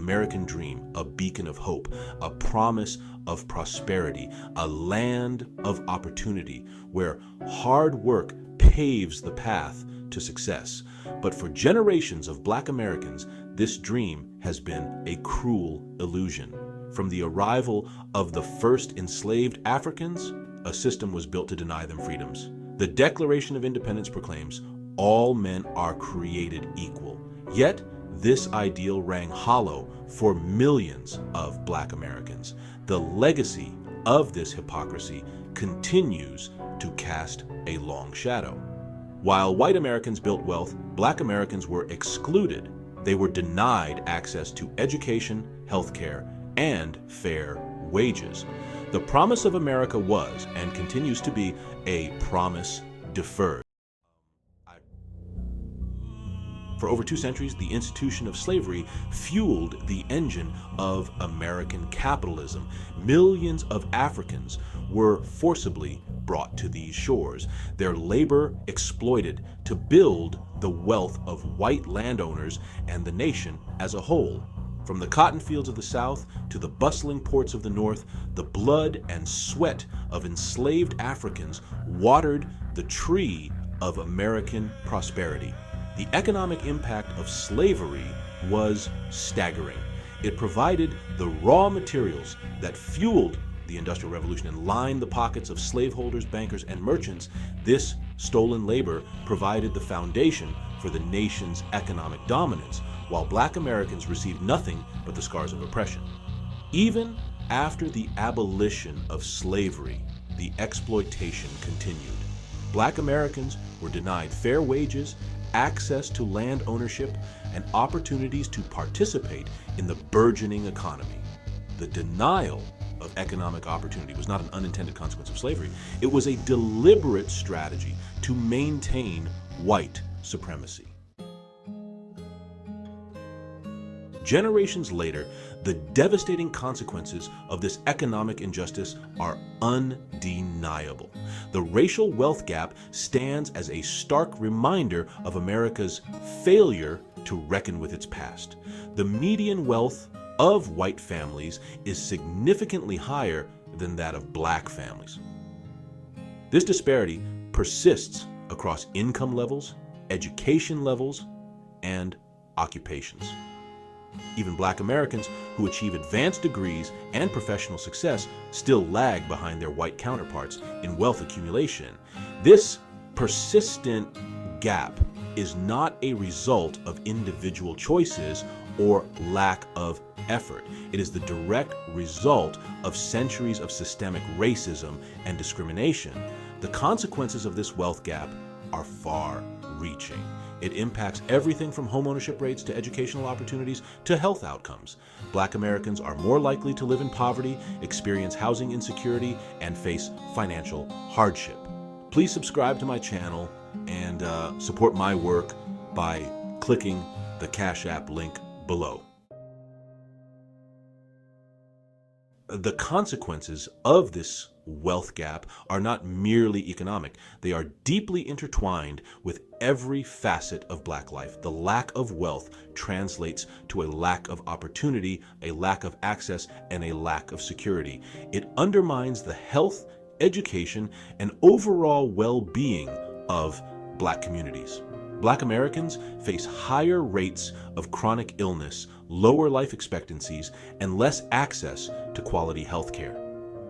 American dream, a beacon of hope, a promise of prosperity, a land of opportunity where hard work paves the path to success. But for generations of Black Americans, this dream has been a cruel illusion. From the arrival of the first enslaved Africans, a system was built to deny them freedoms. The Declaration of Independence proclaims all men are created equal. Yet, this ideal rang hollow for millions of Black Americans. The legacy of this hypocrisy continues to cast a long shadow. While white Americans built wealth, Black Americans were excluded. They were denied access to education, healthcare, and fair wages. The promise of America was, and continues to be, a promise deferred. For over 2 centuries, the institution of slavery fueled the engine of American capitalism. Millions of Africans were forcibly brought to these shores, their labor exploited to build the wealth of white landowners and the nation as a whole. From the cotton fields of the South to the bustling ports of the North, the blood and sweat of enslaved Africans watered the tree of American prosperity. The economic impact of slavery was staggering. It provided the raw materials that fueled the Industrial Revolution and lined the pockets of slaveholders, bankers, and merchants. This stolen labor provided the foundation for the nation's economic dominance, while Black Americans received nothing but the scars of oppression. Even after the abolition of slavery, the exploitation continued. Black Americans were denied fair wages, access to land ownership, and opportunities to participate in the burgeoning economy. The denial of economic opportunity was not an unintended consequence of slavery. It was a deliberate strategy to maintain white supremacy. Generations later, the devastating consequences of this economic injustice are undeniable. The racial wealth gap stands as a stark reminder of America's failure to reckon with its past. The median wealth of white families is significantly higher than that of Black families. This disparity persists across income levels, education levels, and occupations. Even Black Americans who achieve advanced degrees and professional success still lag behind their white counterparts in wealth accumulation. This persistent gap is not a result of individual choices or lack of effort. It is the direct result of centuries of systemic racism and discrimination. The consequences of this wealth gap are far-reaching. It impacts everything from homeownership rates to educational opportunities to health outcomes. Black Americans are more likely to live in poverty, experience housing insecurity, and face financial hardship. Please subscribe to my channel and support my work by clicking the Cash App link below. The consequences of this wealth gap are not merely economic. They are deeply intertwined with every facet of Black life. The lack of wealth translates to a lack of opportunity, a lack of access, and a lack of security. It undermines the health, education, and overall well-being of Black communities. Black Americans face higher rates of chronic illness, lower life expectancies, and less access to quality health care.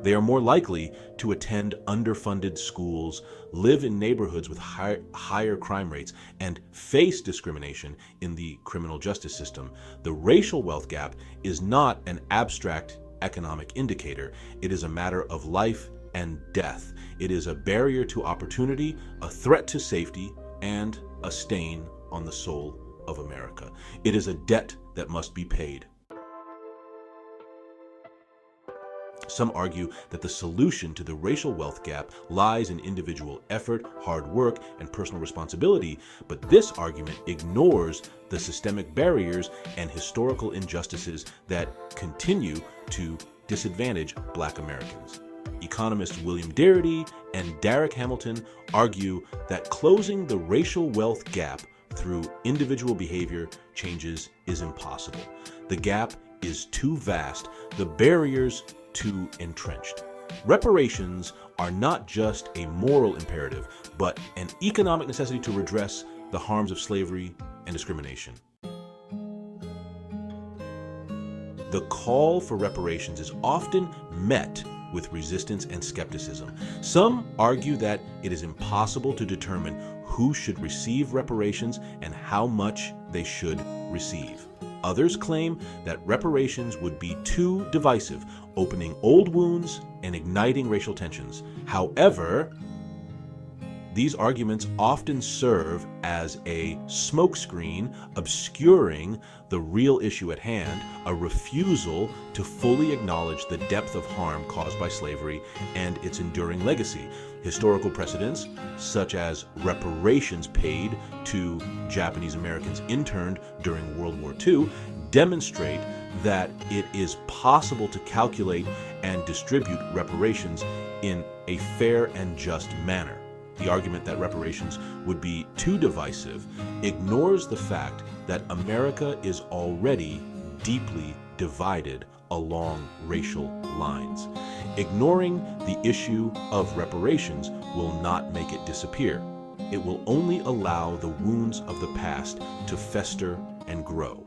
They are more likely to attend underfunded schools, live in neighborhoods with higher crime rates, and face discrimination in the criminal justice system. The racial wealth gap is not an abstract economic indicator. It is a matter of life and death. It is a barrier to opportunity, a threat to safety, and a stain on the soul of America. It is a debt that must be paid. Some argue that the solution to the racial wealth gap lies in individual effort, hard work, and personal responsibility, but this argument ignores the systemic barriers and historical injustices that continue to disadvantage Black Americans. Economists William Darity and Derek Hamilton argue that closing the racial wealth gap through individual behavior changes is impossible. The gap is too vast, the barriers too entrenched. Reparations are not just a moral imperative, but an economic necessity to redress the harms of slavery and discrimination. The call for reparations is often met with resistance and skepticism. Some argue that it is impossible to determine who should receive reparations and how much they should receive. Others claim that reparations would be too divisive, opening old wounds and igniting racial tensions. However, these arguments often serve as a smokescreen, obscuring the real issue at hand, a refusal to fully acknowledge the depth of harm caused by slavery and its enduring legacy. Historical precedents, such as reparations paid to Japanese Americans interned during World War II, demonstrate that it is possible to calculate and distribute reparations in a fair and just manner. The argument that reparations would be too divisive ignores the fact that America is already deeply divided along racial lines. Ignoring the issue of reparations will not make it disappear. It will only allow the wounds of the past to fester and grow.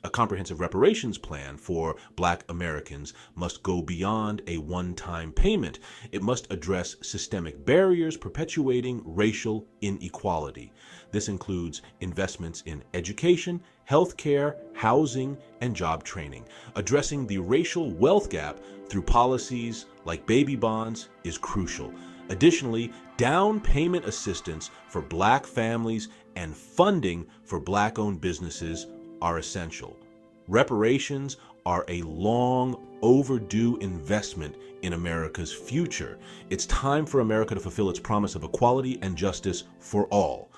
A comprehensive reparations plan for Black Americans must go beyond a one-time payment. It must address systemic barriers perpetuating racial inequality. This includes investments in education, healthcare, housing, and job training. Addressing the racial wealth gap through policies like baby bonds is crucial. Additionally, down payment assistance for Black families and funding for Black-owned businesses are essential. Reparations are a long overdue investment in America's future. It's time for America to fulfill its promise of equality and justice for all.